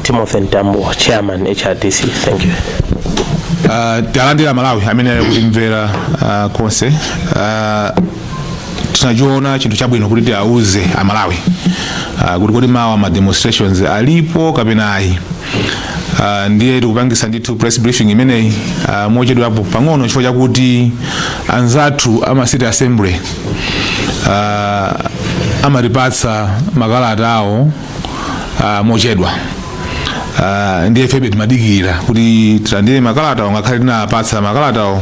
Timothy Ntambo, Chairman, HRDC. Thank you. Talandira Malawi amene kulimvera konse tunajiona chintu chabwino kuti auze Malawi kuti kodi mawa ma demonstrations alipo kapena ayi. Ndiye tikupangisa ndithu press briefing imeneyi mochedwa apo pang'ono chifukwa chakuti anzathu ama city assembly amatipatsa makalata awo mochedwa. Ndiye febe timadikira kuti tilandire makalata ngakhale tinapatsa makalata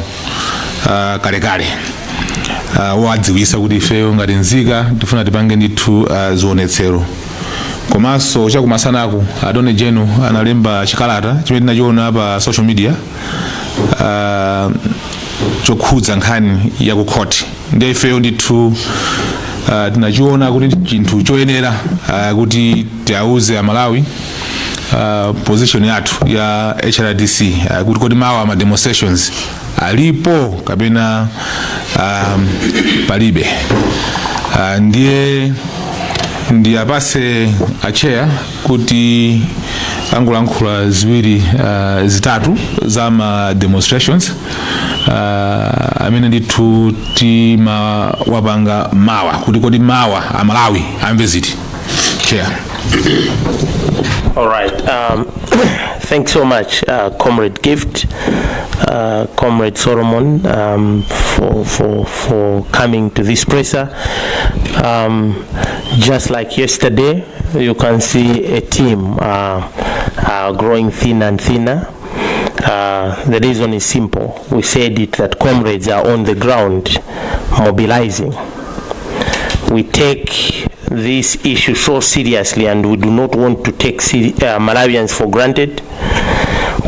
kalekale wadziwisa kuti ifeyo ngati nzika tifuna tipange ndithu zionetsero. Komanso chakumasanaku Attorney General analemba chikalata chimene tinachiona pa social media chokhudza nkhani ya ku court. Ndiye ifeyo ndithu tinachiona kuti chinthu choyenera kuti tiauze Malawi position yathu ya HRDC kuti kodi mawa ma demonstrations alipo kapena palibe. Ndiye ndiyapase acheya kuti angulankhula ziwiri zitatu za ma demonstrations amene ndithu wapanga mawa kuti kodi mawa Malawi amve ziti. Chair. All right. Thanks so much, Comrade Gift, Comrade Solomon, for coming to this presser. Just like yesterday, you can see a team growing thinner and thinner. The reason is simple. We said it that comrades are on the ground mobilizing. We take this issue so seriously and we do not want to take Malawians for granted.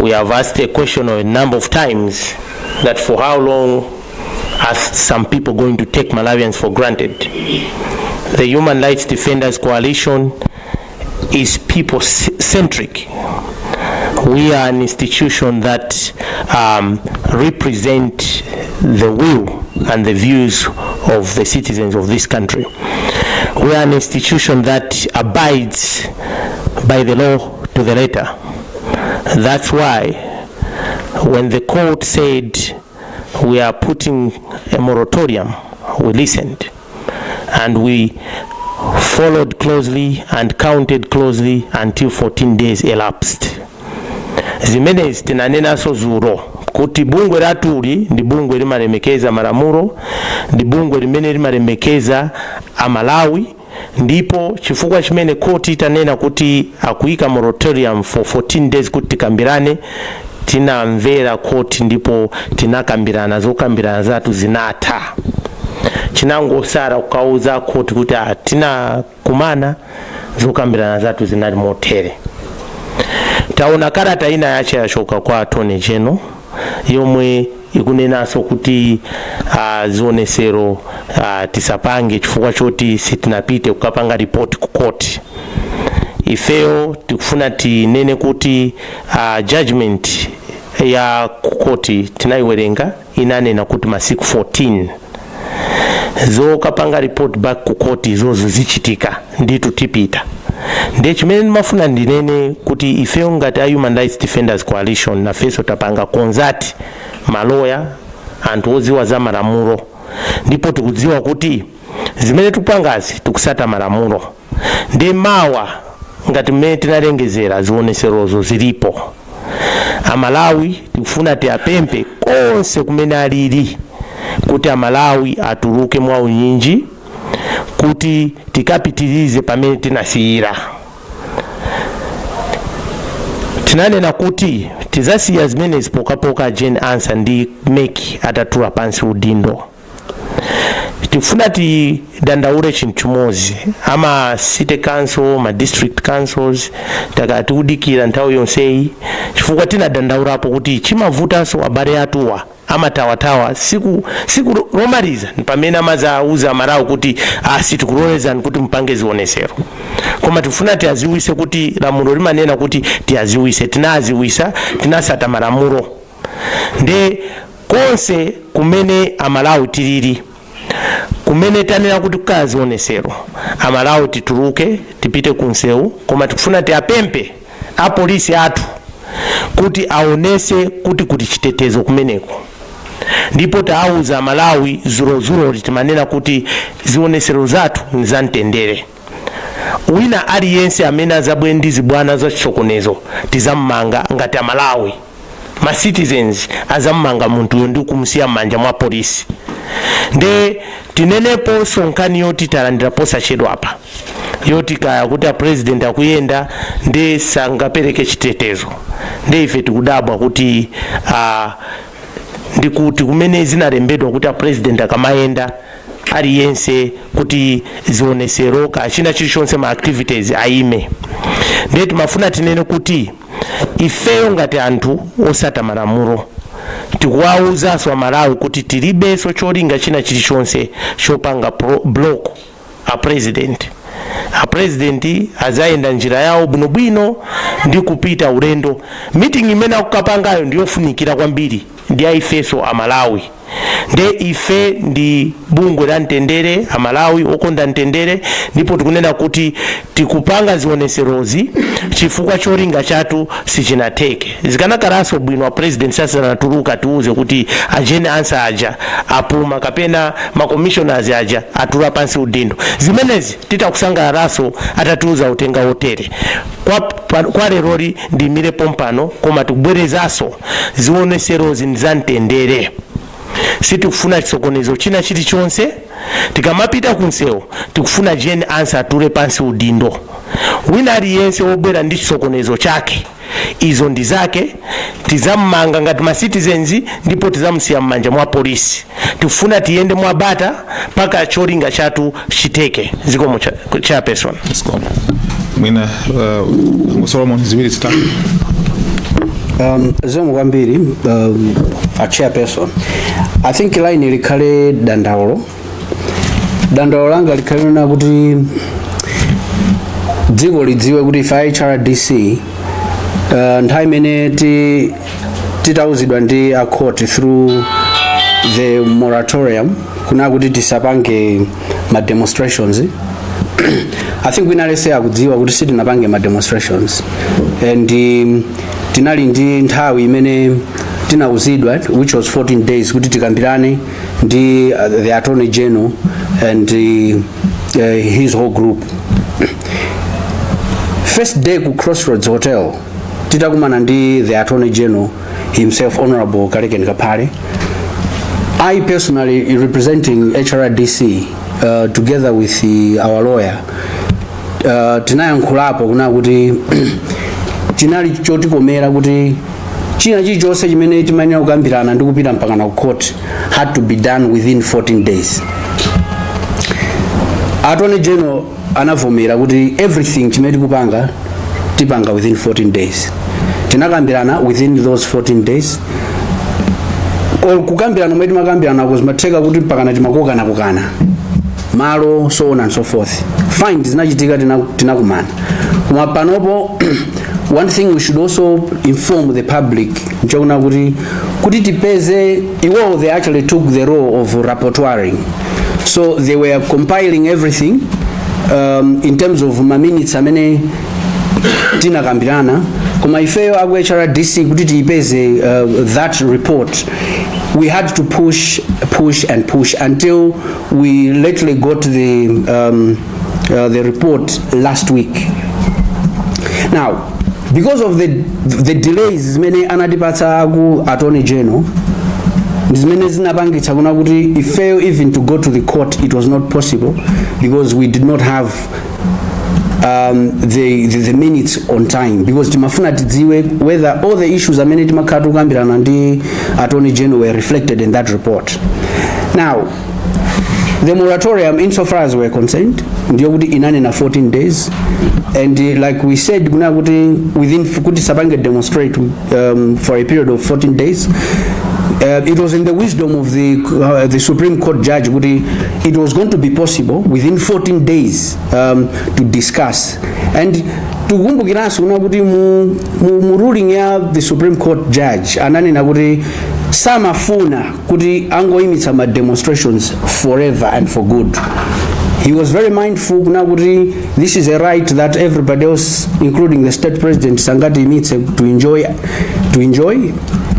We have asked a question a number of times that for how long are some people going to take Malawians for granted? The Human Rights Defenders Coalition is people-centric. We are an institution that represent the will and the views of the citizens of this country. We are an institution that abides by the law to the letter. That's why when the court said we are putting a moratorium, we listened and we followed closely and counted closely until 14 days elapsed. Zimene tinanena so zuro kuti bungwe latuli ndi bungwe limalemekeza malamulo, ndi bungwe limene limalemekeza Amalawi, ndipo chifukwa chimene court itanena kuti akuika moratorium for 14 days kuti tikambirane, tinamvera court ndipo tinakambirana, zokambirana zathu zinatha. Chinangosara kukauza court kuti tinakumana, zokambirana zathu zinali motere. Taona karata ina yache yachoka kwa Attorney General yomwe ikunenaso kuti zionesero tisapange chifukwa choti sitinapite kukapanga report ku court. Ifeyo tikufuna tinene kuti judgment ya court tinaiwerenga inanena kuti masiku 14 zokapanga report back ku court zozo zichitika nditu tipita. Ndiye chimene mafuna ndinene kuti ifeyo ngati Human Rights Defenders Coalition na feso tapanga konzati maloya anthu oziwa za malamulo, ndipo tikudziwa kuti zimene tupangazi tikusata malamulo. Ndiye mawa ngati mmene tinalengezera zioneserozo zilipo. Amalawi tikufuna tiapempe konse kumene alili kuti Amalawi atuluke mwa unyinji, kuti tikapitilize pamene tinasiyira. Tinanena kuti tizasiya zimene zipokapoka Jane answer ndi make atatula pansi udindo. Tifuna tidandaule chinthu chimozi, ama city council, ma district councils takati udikira nthawi yonseyi chifukwa tinadandaulapo kuti chimavutanso abale atuwa amatawatawa siku romaliza pamene amazauza Malawi kuti sitikulolezani kuti mpange zionesero. Koma tifuna tiaziwise kuti lamulo limanena kuti tiaziwise, tinaziwisa, tinasata malamulo. Nde konse kumene Amalawi tilili kumene tanena kuti kukazionesero amalawi tituluke tipite kunsewu, koma tikufuna tiapempe apolisi athu kuti aonese kuti chitetezo kumeneko, ndipo taauza amalawi zulozulo timanena kuti zionesero zathu nizamtendere. Wina aliyense amene azabwe ndi zibwana za chisokonezo tizammanga ngati amalawi ma citizens azammanga munthuyo ndi kumusiya m'manja mwa polisi. Nde tinenepo sonkhani yoti talandira posachedwa apa yoti kaya kuti a president akuyenda ndi sangapereke chitetezo, ndi ife tikudabwa kuti ndikuti kumene zinalembedwa kuti a president akamayenda aliyense kuti zionesero kachina chilichonse ma activities aime. Nde timafuna tinene kuti ifeyo ngati anthu osata malamulo tikuwauzaso amalawi kuti tilibeso cholinga china chilichonse chopanga block a president. A president azayenda njira yawo bwinobwino ndi kupita ulendo. Meeting imene akukapangayo ndiyofunikira kwambiri ndi aifeso amalawi. Nde ife ndi bungwe la mtendere amalawi okonda mtendere, ndipo tikunena kuti tikupanga zioneserozi chifukwa cholinga chathu sichinateke. Zikanakalaso bwino a president sasa anatuluka tiuze kuti agene ansa aja apuma kapena ma commissioners aja atula pansi udindo. Zimenezi titakusangalalaso atatiuza utenga hotere. Kwa leroli ndimire pompano koma tikubwerezaso zioneserozi nizamtendere. Sitikufuna chisokonezo china chilichonse, tikamapita kunsewu tikufuna jeni ansa atule pansi udindo. Wina aliyense wobwera ndi chisokonezo chake izo ndi zake, tizammanga ngati ma citizens ndipo tizamusiya m'manja mwa polisi. Tikufuna tiyende mwabata paka cholinga chathu chiteke. Zikomo chairperson. Mwina Solomon ziwiri zitatu. Zikomo kwambiri a chairperson. I think line likhale dandaulo langa likhalena kuti dziko lidziwe kuti ife Hrdc nthawi imene titauzidwa ndi a court through the moratorium kuna kuti tisapange ma demonstrations. I think winalese akudziwa kuti sitinapange ma demonstrations, and tinali ndi nthawi imene tinauzidwa which was 14 days kuti tikambirane ndi the Attorney General and his whole group. First day ku Crossroads Hotel titakumana ndi the Attorney General himself, Honorable Kaleken Kapale. I personally representing HRDC together with our lawyer tinayankhulapo kuna kuti chinali chotikomera kuti china chilichonse chimene timayenera kukambirana ndi kupita mpaka na court had to be done within 14 days. Attorney General anavomera kuti everything chimene tipanga within 14 days. Tinakambirana within those 14 days. Kukambirana mweti makambirana kuzimatheka kuti mpaka na timakokana malo, so on and so forth. Fine, zinachitika tinakumana. Koma panopo one thing we should also inform the public nchokuna kuti tipeze iwo they actually took the role of rapporteuring. So they were compiling everything in terms of minutes amene tinakambirana. Koma ifeyo aku HRDC kuti tipeze that report, we had to push until we literally got the report last week. Now, because of the delays many anadipata aku Attorney General, many zinapangitsa kuna kuti if fail even to go to the court, it was not possible because we did not have the minutes on time, because timafuna tidziwe whether all the issues amene timakhala kukambirana ndi Attorney General were reflected in that report. Now, the moratorium, insofar as we're concerned, ndiyo kuti inane na 14 days, and like we said, kuna kuti within kuti sabange demonstrate for a period of 14 days. It was in the wisdom of the Supreme Court judge kuti it was going to be possible within 14 days to discuss. And tukumbukiranso kuna kuti mu ruling ya the Supreme Court judge ananena kuti samafuna kuti angoyimitsa ma demonstrations forever and for good. He was very mindful kuna kuti this is a right that everybody else, including the state president, sangati imitse to enjoy.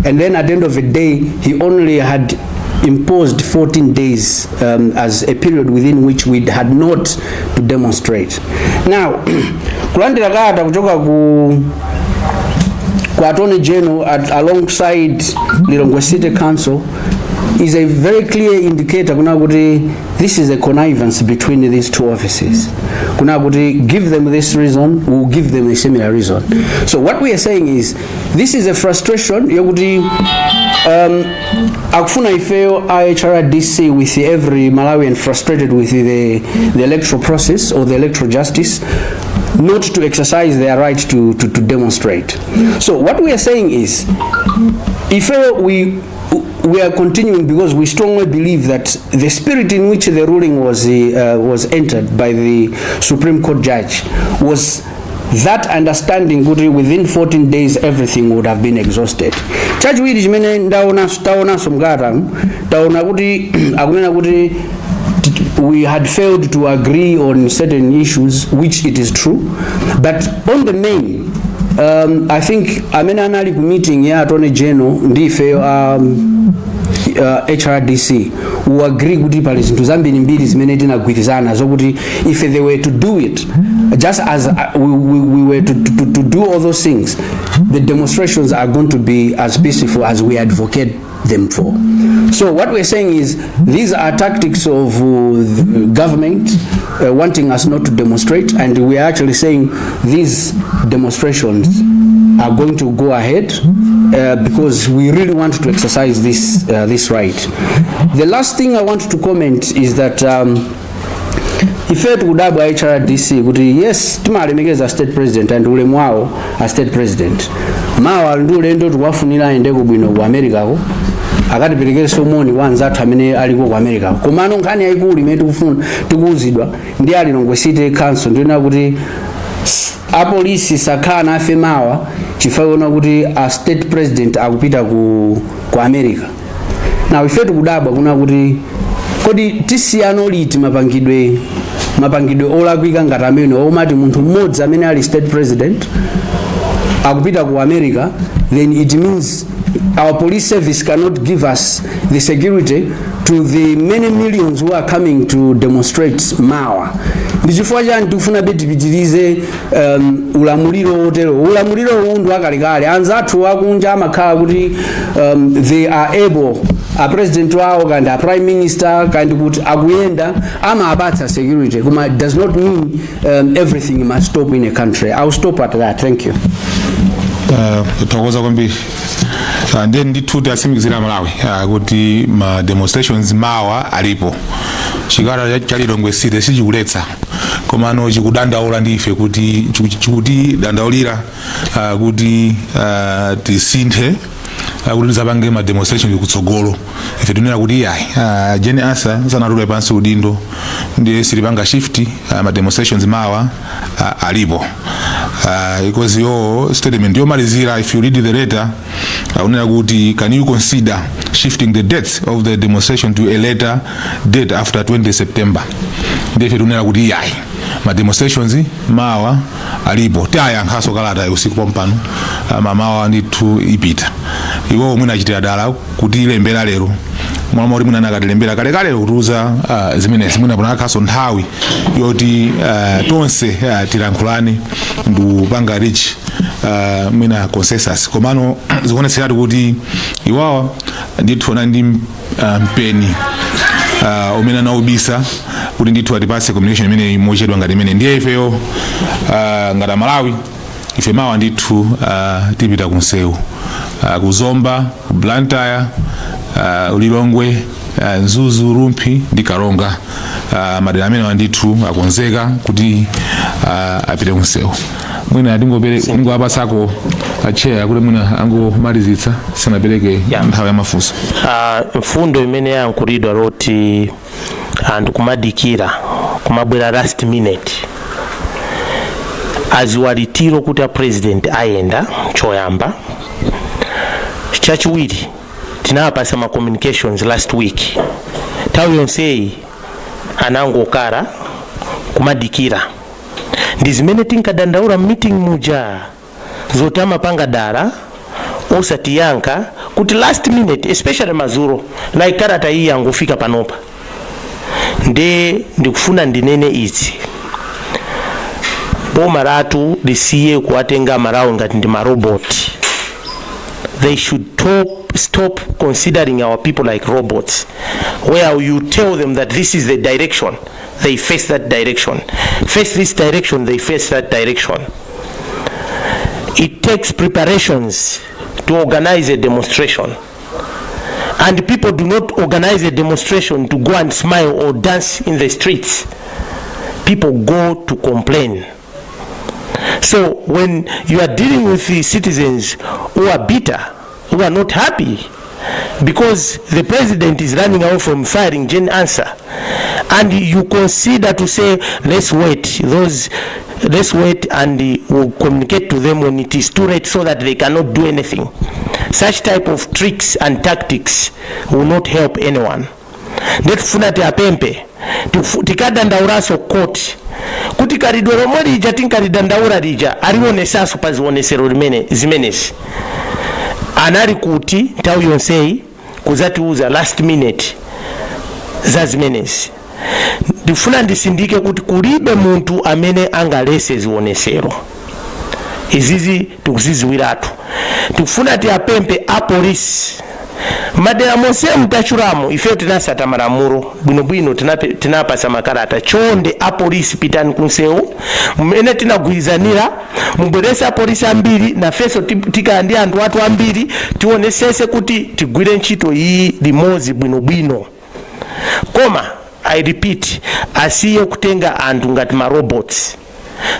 And then at the end of the day, he only had imposed 14 days as a period within which we had not to demonstrate. Now, kulandira kata kuchoka ku Attorney General alongside Lilongwe City Council is a very clear indicator kuna kuti this is a connivance between these two offices. Kuna kuti give them this reason, we'll give them a similar reason. So what we are saying is this is a frustration yokuti akufuna ifeo Hrdc with every Malawian frustrated with the electoral process or the electoral justice not to exercise their right to demonstrate. So what we are saying is if we are continuing because we strongly believe that the spirit in which the ruling was entered by the Supreme Court judge was that understanding within 14 days everything would have been exhausted. Judge wili chimene ndaona somgata taona kuti akunena kuti we had failed to agree on certain issues, which it is true, but on the main I think amene anali ku meeting ya Attorney General ndife Hrdc who agree kuti pali zinthu zambiri mbiri zimene tinagwirizana zokuti if they were to do it just as we were to do all those things, the demonstrations are going to be as peaceful as we advocate them for. So what we're saying is these are tactics of the government wanting us not to demonstrate, and we are actually saying these demonstrations are going to go ahead because we really want to exercise this right. The last thing I want to comment is that ife tikudabwa Hrdc kuti yes timalemekeza state president and ulemu wawo a state president mawa ndi ulendo tikuwafunira aende kubwino ku America ko akatiperekeso moni wanzathu amene aliko ku America komano nkhani yayikulu imene tikufuna tikuuzidwa ndi ali Lilongwe City Council ndiona kuti apolisi sakhala afe mawa chifukwa kuti a state president akupita ku America. Now ife tikudabwa kuna kuti kodi tisiyano liti mapangidwe olakwika ngati amene omati munthu mmodzi amene ali state president akupita ku America, then it means our police service cannot give us the security to the many millions who are coming to demonstrate mawa. Ndichifukwa chani tikufuna tipitirize ulamuliro otero. Ulamuliro undu akalekale anzathu akunja amakhala kuti they are able, a president wao kandi a prime minister kandi kuti akuyenda amapatsa security koma it does not mean everything must stop in a country. I'll stop at that. Thank you. Tokoza kwambiri then ndithu tasimikizira Malawi kuti ma demonstrations mawa alipo chikala cha Lilongwe City sichikuletsa komano chikudandaula ndife kuti chikuti dandaulira kuti tisinthe kuti tizapange ma demonstration kutsogolo ife tunena kuti yayi jeni asa sanatule pansi udindo ndiye silipanga shift ma demonstrations mawa alipo because your statement yomalizira if you read the letter unena kuti can you consider shifting the dates of the demonstration to a later date after 20 September ndiye ife tunena kuti yayi ma demonstrations mawa alipo taya nkhaso kalata usiku pompano mawa ndithu ipita iwo mwina achitira dala kuti lembera lero mwana mori mwina nakatilembera kale kutuza zimene mwina pona khaso nthawi yoti tonse tilankhulane ndupanga reach mwina consensus komano zikuonetsera kuti iwawa ndithu ona ndi mpeni umene anaubisa kuti ndithu atipase communication imene mochedwa ngati imene ndiye ifeyo ngati Malawi ife mawa ndithu tipita kunsewu kuzomba Blantyre Lilongwe Nzuzu Rumpi ndi Karonga madera amene ndithu akonzeka kuti apite kunsewu mwina ndingowapasako acheya kuti mwina angomalizitsa sanapereke nthawi ya mafunso. Mfundo imene yankulidwa loti and kumadikira kumabwera last minute aziwalitiro kuti a president ayenda choyamba chachiwiri tinapasa ma communications last week tawi yonse anangokara kumadikira ndi zimene tinkadandaula meeting muja zotama panga dala osatiyanka kuti last minute especially mazuro like karata iyi yangofika panopa ndikufuna ndinene izi boma latu lisiye kuwatenga Malawi ngati ndi marobot. They should stop considering our people like robots, where you tell them that this is the direction, they face that direction. Face this direction, they face that direction. It takes preparations to organize a demonstration. And people do not organize a demonstration to go and smile or dance in the streets. People go to complain. So when you are dealing with the citizens who are bitter, who are not happy, because the president is running away from firing Jane answer, and you consider to say, let's wait and we'll communicate to them when it is too late so that they cannot do anything. Such type of tricks and tactics will not help anyone. Ndetufuna apempe tikadandauraso court kuti karidwe lomwe lija tinkalidandaura lija aliwonesaso pa zionesero zimenezi anali kuti nthawi yonseyi kuzatiuza last minute za zimenezi. Ndifuna ndisindike kuti kulibe muntu amene angalese zionesero izizi tikuziziwiratu. Tikufuna apempe apolisi madera monse mtachuramo ife tinasata malamulo bwinobwino tinapasa makarata chonde apolisi pitani kunsewu mmene tinagwirizanira mubwerese apolisi ambiri na feso tikandi anthu watu ambiri tionesese kuti tigwire ntchito iyi limodzi bwinobwino. Koma I repeat, asiye kutenga anthu ngati ma robots.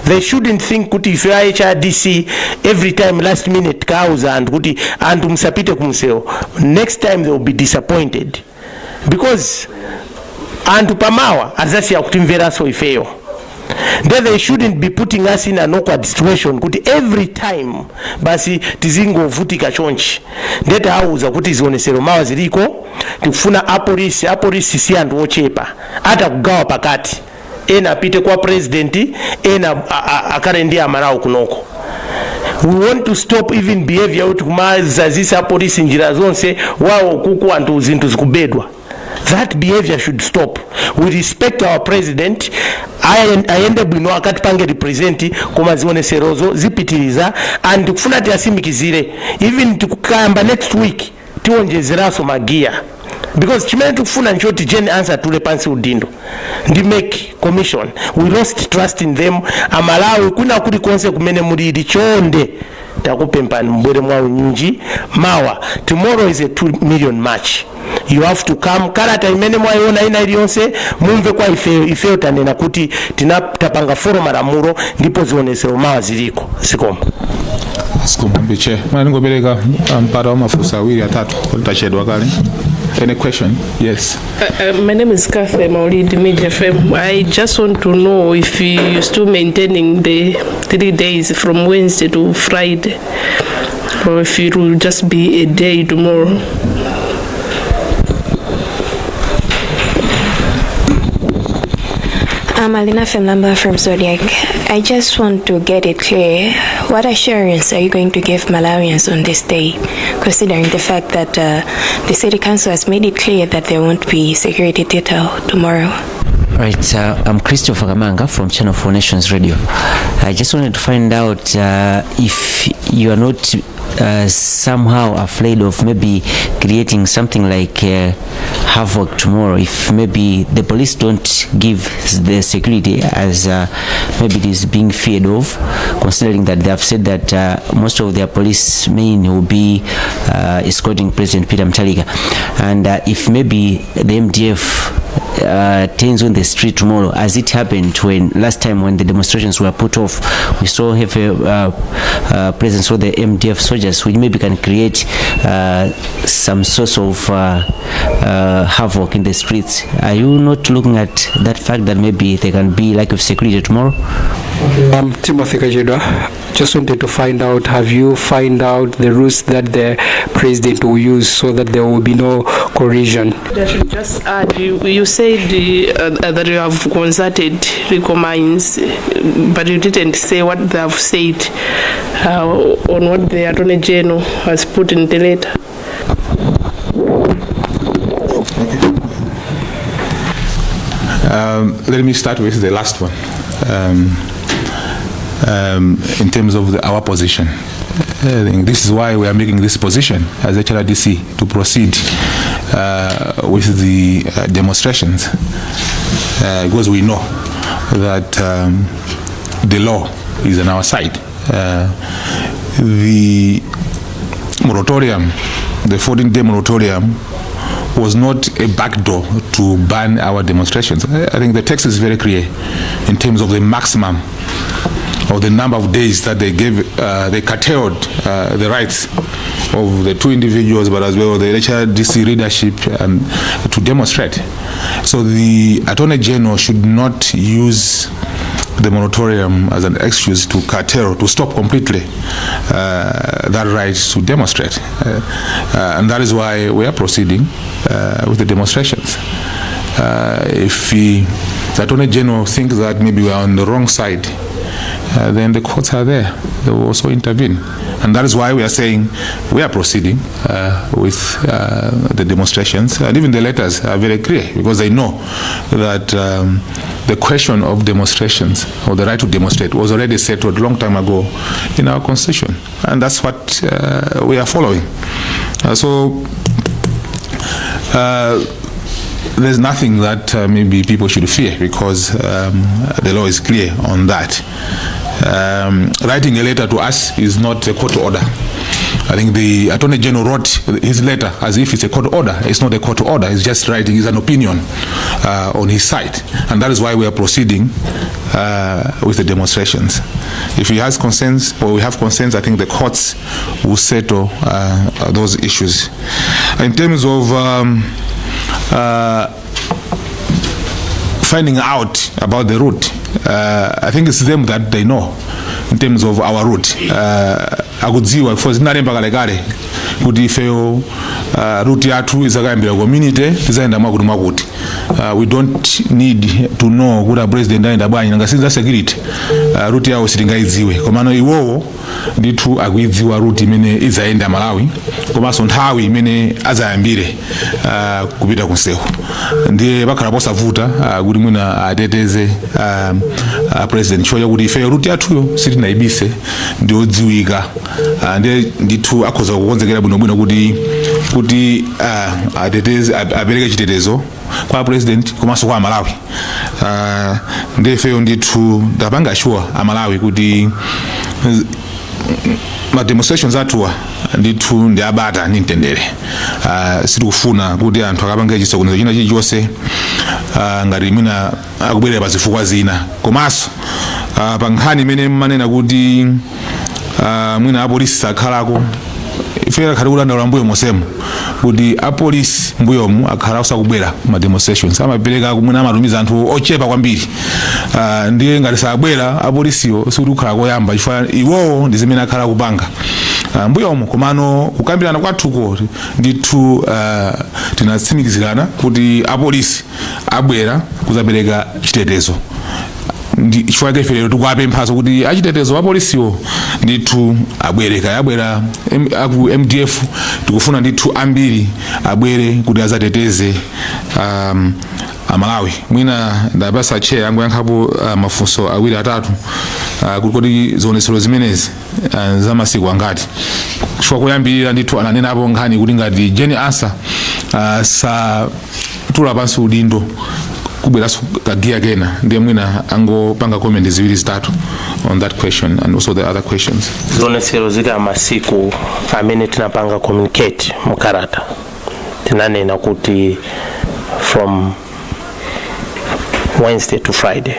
They shouldn't think kuti if you are Hrdc every time last minute kauza and kuti antu musapite kumseo, next time they will be disappointed because antu pamawa azasiya kutimvera so ifeyo. Then they shouldn't be putting us in an awkward situation kuti every time basi tizingovutika chonchi. Ndeta auza kuti zionesero mawa ziliko tikufuna apolisi si anthu ochepa ata kugawa pakati ena apite kwa president ena akare ndi Malawi kunoko. We want to stop even behavior kuti kumazazisa police njira zonse wao kuku anthu zinthu zikubedwa. That behavior should stop. We respect our president. Ayende bwino akati pange represent koma zioneserozo zipitiriza and kufuna asimikizire even tikukamba next week tionjezeraso magia. Because chimene tikufuna nchoti Jane answer tule pansi udindo ndi make commission. We lost trust in them. Amalawi kuna kuli konse kumene mulili chonde takupempani mbwere mwawo nyinji mawa. Tomorrow is a 2 million march. You have to come. Karata imene mwaiona ina iliyonse mumve kwa ifeo tanena kuti tinapanga forum malamulo ndipo zionesero mawa ziliko. Sikoma mbiche ngobereka mpata wa mafusa awiri atatu utachedwa kale. Any question? Yes. My name is Kathy Maulidi, Media FM. I just want to know if you're still maintaining the 3 days from Wednesday to Friday, or if it will just be a day tomorrow. I'm Alina Femlamba from Zodiac. I just want to get it clear. What assurance are you going to give Malawians on this day, considering the fact that the City Council has made it clear that there won't be security detail tomorrow? Right, I'm Christopher Kamanga from Channel 4 Nations Radio. I just wanted to find out if you are not somehow afraid of maybe creating something like havoc tomorrow, if maybe the police don't give the security as maybe it is being feared of, considering that they have said that most of their policemen will be escorting President Peter Mutharika, and if maybe the MDF turns on the street tomorrow, as it happened when last time when the demonstrations were put off, we saw heavy presence of the MDF soldiers, which maybe can create some sort of havoc in the streets. Are you not looking at that fact that maybe there can be lack of security tomorrow? Timothy Kajidwa, just wanted to find out, have you find out the rules that the president will use so that there will be no collision? I should just add, you said that you have consulted Rico Mines, but you didn't say what they have said on what the Attorney General has put in the letter. Let me start with the last one. In terms of our position, I think this is why we are making this position as HRDC to proceed with the demonstrations, because we know that the law is on our side. The moratorium, the 14-day moratorium, was not a backdoor to ban our demonstrations. I think the text is very clear in terms of the maximum or the number of days that they gave, they curtailed the rights of the two individuals, but as well the HRDC leadership to demonstrate. So the Attorney General should not use the moratorium as an excuse to curtail, to stop completely that right to demonstrate. And that is why we are proceeding with the demonstrations. If the Attorney General thinks that maybe we are on the wrong side, then the courts are there. They will also intervene. And that is why we are saying we are proceeding with the demonstrations. And even the letters are very clear, because they know that the question of demonstrations or the right to demonstrate was already settled a long time ago in our constitution. And that's what we are following. There's nothing that maybe people should fear, because the law is clear on that. Writing a letter to us is not a court order. I think the Attorney General wrote his letter as if it's a court order. It's not a court order. It's just writing. It's an opinion on his side. And that is why we are proceeding with the demonstrations. If he has concerns, or we have concerns, I think the courts will settle those issues. In terms of finding out about the route, I think it's them that they know in terms of our route. Akudziwa for zinalemba kale kuti ifeyo route yathu izakayambira community tizaenda mwakuti. We don't need to know kuti president aenda bwanyi ngasinza security route yawo sitingaidziwe, komano iwowo ndithu akuidziwa route imene izaenda Malawi, komanso nthawi imene azayambire kupita kunsewu. Ndiye bakhala posavuta kuti mwina ateteze president choya kuti ifeyo route yathuyo sitinaibise, ndiodziwika. Ndiye ndithu akhoza kukonzekera bwinobwino kuti ateteze, apereke chitetezo kwa president komanso kwa Malawi. Ndiye ifeyo ndithu ndapanga sure Malawi kuti ma demonstrations atuwa ndithu ndi abata ni mtendere. Sitikufuna kuti anthu akapanga chisokonezo china chilichonse ngati mwina akubwerera pa zifukwa zina. Komanso pa nkhani imene manena kuti mwina apolisi sakhalako, ifeyo khali kulandala mbuyo mosemo kuti apolisi mbuyomu akhala usakubwera ma demonstrations, amapereka kumuna amatumiza anthu ochepa kwambiri. Ndiye ngati sabwera apolisiyo sikuti kukhala koyamba, chifukwa iwowo ndi zimene akhala kupanga mbuyomu. Komano kukambirana kwathuko ndithu tinatsimikizirana kuti apolisi abwera kuzapereka chitetezo. Chifukwa chake lero tikuwapemphaso kuti achitetezo apolisiwo ndithu abwere. Kayabwera aku MDF tikufuna ndithu ambiri abwere kuti azateteze Malawi. Mwina ndapasa chair yangu yankhapo mafunso awiri atatu kuti zionetsero zimenezi za masiku angati. Chifukwa kuyambirira ndithu ananenapo nkhani kuti ngati Jeni Answer sa tula pansi udindo kubwera kagia kena, ndiye mwina angopanga comment ziwiri zitatu on that question and also the other questions. Zionetsero zika masiku amene tinapanga communicate mukarata tinanena kuti from Wednesday to Friday.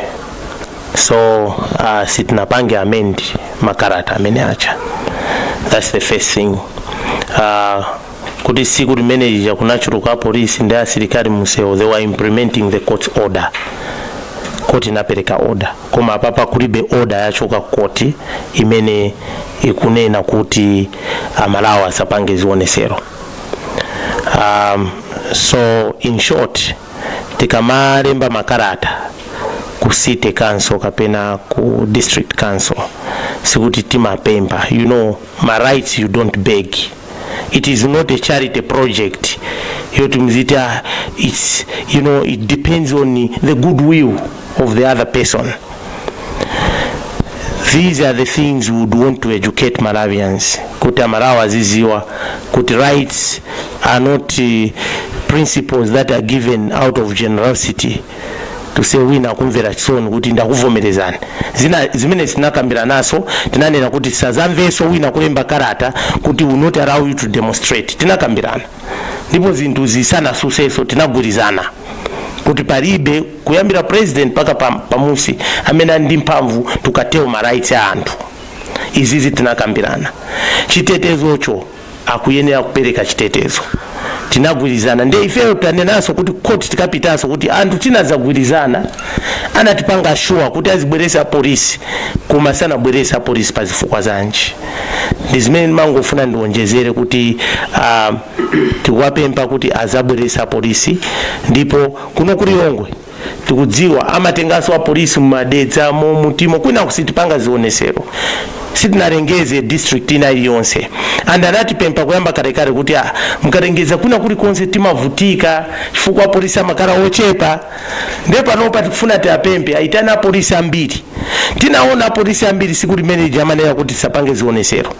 So sitinapange amend makarata amene acha. That's the first thing. Kuti siku limene ya kunachuluka polisi ndi asilikali museo, they were implementing the court order. koti inapereka order, koma apapa kulibe order yachoka koti imene ikunena kuti amalawi asapange zionesero. So in short, tikamalemba makarata ku city council kapena ku district council sikuti timapemba, you know, my rights you don't beg. It is not a charity project. It's, you know, it depends on the goodwill of the other person. These are the things we would want to educate Malawians. Kuti amalawi aziziwa kuti rights are not principles that are given out of generosity to say wina kumvera chisoni kuti ndakuvomerezana. Zimene sinakambira naso tinanena kuti sazamveso wina kulemba karata kuti will not allow you to demonstrate. Tinakambirana ndipo zinthu zisana suseso tinagwirizana kuti palibe kuyambira president paka pamusi amene ndi mphamvu tukateo ma rights ya anthu. Izizi tinakambirana. Chitetezocho akuyenera kupereka chitetezo. Tinagwirizana nde ifeyo tanenaso kuti court tikapitaso kuti anthu tinazagwirizana anatipanga sure kuti azibweresa polisi koma sana bweresa polisi pazifukwa zanji. Ndizimene mangofuna ndiwonjezere kuti tikuwapempa kuti azabweresa polisi, ndipo kuno kuli Longwe tikudziwa amatengaso wa polisi mumadedza mu mutimo kwina kusitipanga zionesero. Sitinalengeze district ina iliyonse and anatipempa kuyamba kalekale kuti mkalengeza kuna kuli konse timavutika chifukwa polisi amakala ochepa. Ndipo panopa tikufuna tiapempe aitana polisi ambiri. Tinaona polisi ambiri siku limene jamani kuti sapange zionesero.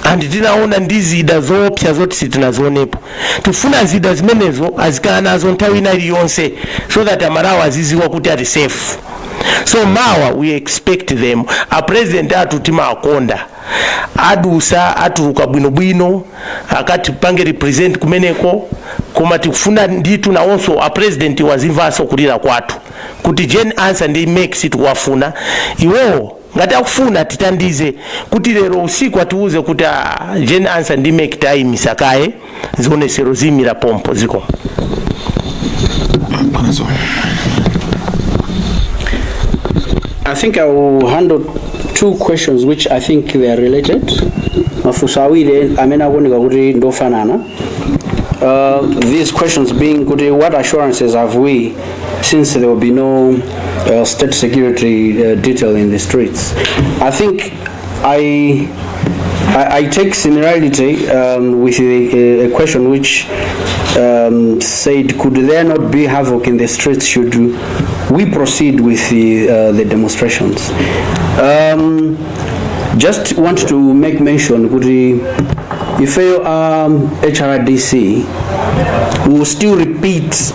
And tinaona ndi zida zoopsa zoti sitinazionepo. Tufuna zida zimenezo azikana nazo nthawi ina iliyonse so that amalawi aziziwa kuti ati safe. So mawa we expect them a president atutima akonda adusa atuluka bwinobwino akati pange represent kumeneko koma tikufuna nditu na also a president wazimvaso kulira kwatu kuti Gen answer ndi makes it wafuna iwo ngati akufuna titandize kuti lero usiku atuuze kuti Gen answer ndi make time misakaye zionesero zimira pompo ziko. I think I will handle two questions which I think they are related. Mafusawire amena kunika kuti ndofanana. These questions being kuti what assurances have we since there will be no state security detail in the streets. I think I take similarity with a question which said, could there not be havoc in the streets should we proceed with the demonstrations? Just want to make mention, if HRDC will still repeat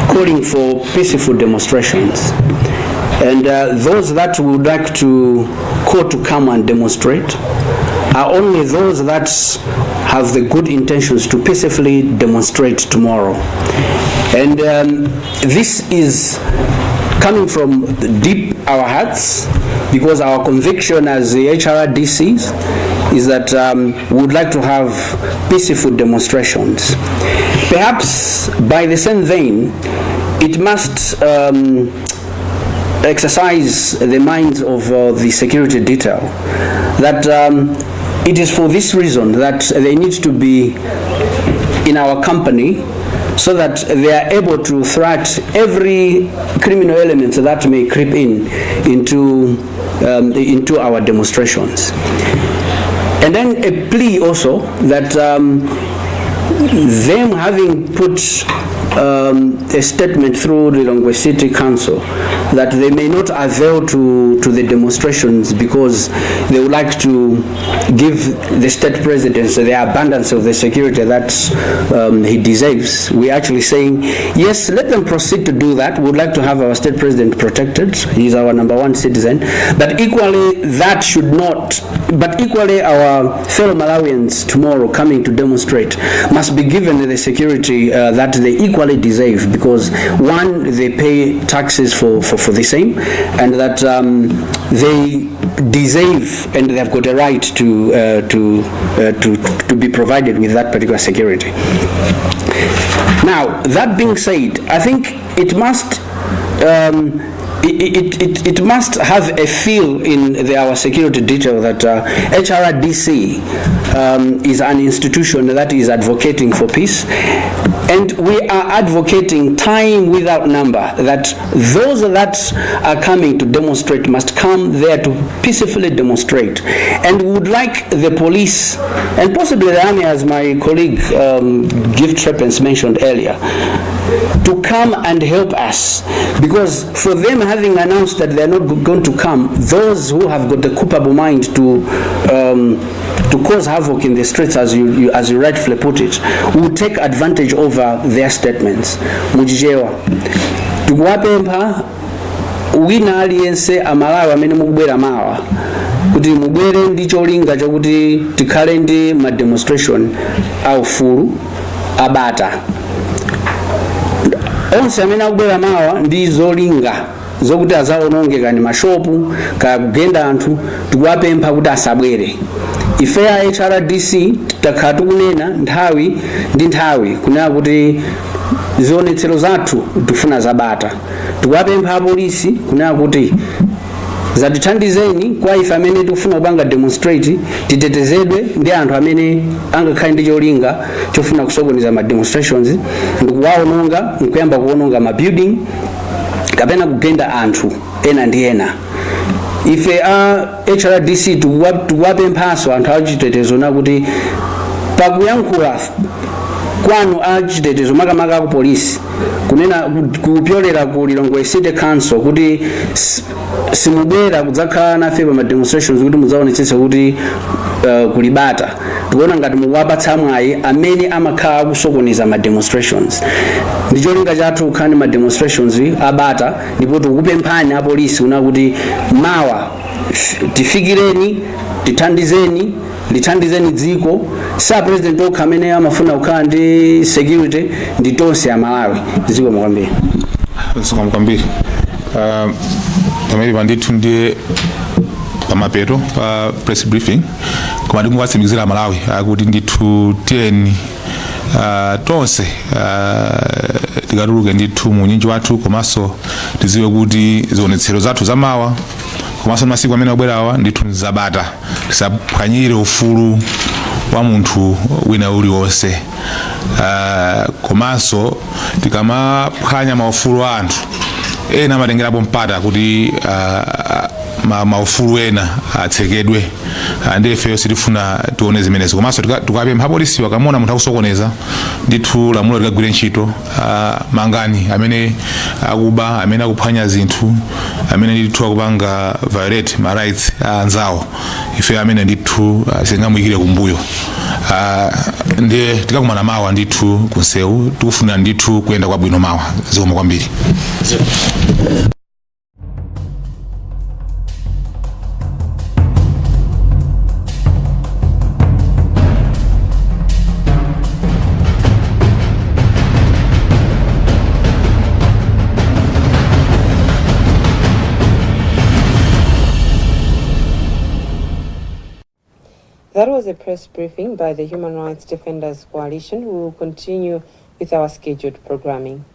calling for peaceful demonstrations. And those that would like to call to come and demonstrate are only those that have the good intentions to peacefully demonstrate tomorrow. And this is coming from deep our hearts, because our conviction as the HRDCs is that we would like to have peaceful demonstrations. Perhaps by the same vein, it must exercise the minds of the security detail that it is for this reason that they need to be in our company so that they are able to thwart every criminal element that may creep into our demonstrations. And then a plea also that them having put a statement through the Longwe City Council that they may not avail to the demonstrations because they would like to give the state president the abundance of the security that he deserves. We're actually saying, yes, let them proceed to do that. We would like to have our state president protected. He's our #1 citizen. But equally, that should not, but equally our fellow Malawians tomorrow coming to demonstrate must be given the security that they equally deserve, because one, they pay taxes for the same, and that they deserve and they have got a right to be provided with that particular security. Now, that being said, I think it must it must have a feel in our security detail that HRDC is an institution that is advocating for peace, and we are advocating time without number that those that are coming to demonstrate must come there to peacefully demonstrate, and we would like the police and possibly the army, as my colleague Gift Trepens mentioned earlier, to come and help us, because for them having announced that they are not going to come, those who have got the culpable mind to cause havoc in the streets, as you rightfully put it, will take advantage over their statements. Mujijewa tukuwapempha wina aliyense amalawi amene mukubwera mawa kuti mubwere ndi cholinga chokuti tikhale ndi ma demonstration aufulu abata. Onse amene akubwera mawa ndi zolinga zokuti azaonongeka ni mashopu kagenda anthu, tikuwapempha kuti asabwere. Ife ya HRDC takhala tikunena nthawi ndi nthawi kunena kuti zionetsero zathu tifuna zabata. Tikuwapempha apolisi kunena kuti zatithandizeni kwa ife amene tikufuna kupanga demonstrate, titetezedwe ndi anthu amene angakhale ndi cholinga chofuna kusokoneza ma demonstrations, ndikuwaononga, nkuyamba kuononga ma building kapena kugenda anthu ena ndi ena. Ife HRDC tikuwapemphanso anthu achitetezo na kuti pakuyankhula kwanu achitetezo makamaka aku polisi kunena kupyolera ku Lilongwe City Council kuti simubwera kudzakhala nafe pa ma demonstrations kuti mudzaonetsetse kuti kulibata, tikuona ngati mukuwapatsa mwayi amene amakhala akusokoneza ma demonstrations. Ndi cholinga chathu kukhani ma demonstrations abata, ndipo tikupemphani apolisi kuna kuti mawa tifikireni, lithandizeni dziko. Sa president okha amene amafuna kukhala ndi security ndi tonse ya Malawi. Dziko mwambiri. Mwambiri. Pamene pandithu ndiye pamapeto pa press briefing koma ndikuwatsimikizira Malawi kuti ndithu tiyeni tonse tikatuluke ndithu mu unyinji wathu, komanso tiziwe kuti zionetsero zathu zamawa komanso masiku amene akubwerawa ndithu zabata, tisaphwanyire ufulu wa munthu wina uliwonse. Komanso tikamaphwanya maufulu a anthu ena amatengerapo mpata kuti maufulu ena atsekedwe, ndife sitifuna tione zimenezo. Komanso tikapempha polisi wakamona munthu akusokoneza ndithu lamulo likagwire ntchito, mangani amene akuba, amene akuphwanya zinthu, amene ndithu akupanga violate ma rights anzawo, ife amene ndithu singamuyikire kumbuyo. Ndiye tikakumana mawa ndithu kunsewu, tikufuna ndithu kuyenda kwabwino mawa. Zikomo kwambiri. That was a press briefing by the Human Rights Defenders Coalition. We will continue with our scheduled programming.